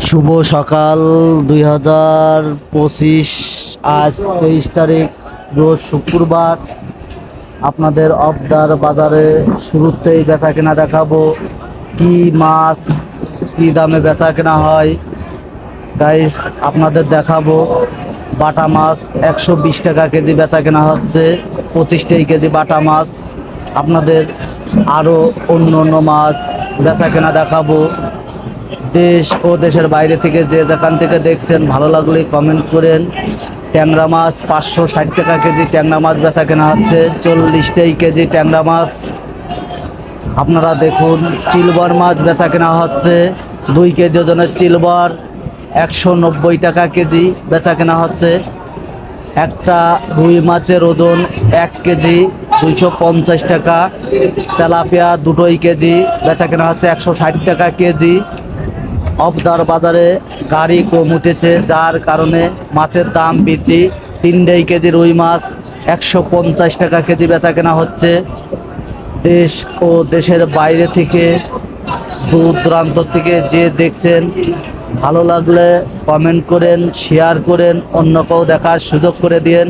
শুভ সকাল 2025। আজ 23 তারিখ, রোজ শুক্রবার। আপনাদের অবদার বাজারে শুরুতেই বেচা কেনা দেখাবো। কি মাছ কি দামে বেচা কেনা হয় গাইস আপনাদের দেখাবো। বাটা মাছ 120 টাকা কেজি বেচা কেনা হচ্ছে, 25 কেজি বাটা মাছ। আপনাদের আরও অন্য অন্য মাছ বেচা কেনা দেখাবো। দেশ ও দেশের বাইরে থেকে যে যেখান থেকে দেখছেন, ভালো লাগলে কমেন্ট করেন। ট্যাংরা মাছ 560 টাকা কেজি ট্যাংরা মাছ বেচা কেনা হচ্ছে, 40 কেজি ট্যাংরা মাছ। আপনারা দেখুন, চিলবার মাছ বেচা কেনা হচ্ছে, 2 কেজি ওজনের চিলবার 190 টাকা কেজি বেচা কেনা হচ্ছে। একটা রুই মাছের ওজন 1 কেজি 250 টাকা। তেলাপিয়া 2 কেজি বেচা কেনা হচ্ছে 160 টাকা কেজি। অফদার বাজারে গাড়ি কম উঠেছে, যার কারণে মাছের দাম বৃদ্ধি। 3 কেজি রুই মাছ 150 টাকা কেজি বেচা কেনা হচ্ছে। দেশ ও দেশের বাইরে থেকে, দূর দূরান্ত থেকে যে দেখছেন, ভালো লাগলে কমেন্ট করেন, শেয়ার করেন, অন্য কেউ দেখার সুযোগ করে দিন।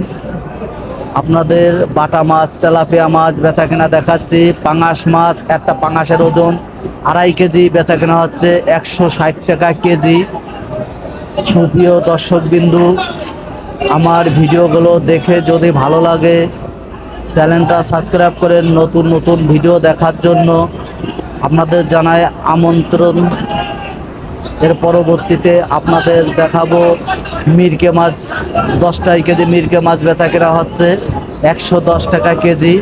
আপনাদের বাটা মাছ তেলাপিয়া মাছ বেচা কেনা দেখাচ্ছি। পাঙাশ মাছ, একটা পাঙাশের ওজন 2.5 কেজি বেচা কেনা হচ্ছে 160 টাকা কেজি। সুপ্রিয় দর্শকবিন্দু, আমার ভিডিওগুলো দেখে যদি ভালো লাগে, চ্যানেলটা সাবস্ক্রাইব করেন নতুন নতুন ভিডিও দেখার জন্য। আপনাদের জানায় আমন্ত্রণ। এর পরবর্তীতে আপনাদের দেখাবো মিরকে মাছ। 10 কেজি মিরকে মাছ বেচা কেনা হচ্ছে 110 টাকা কেজি।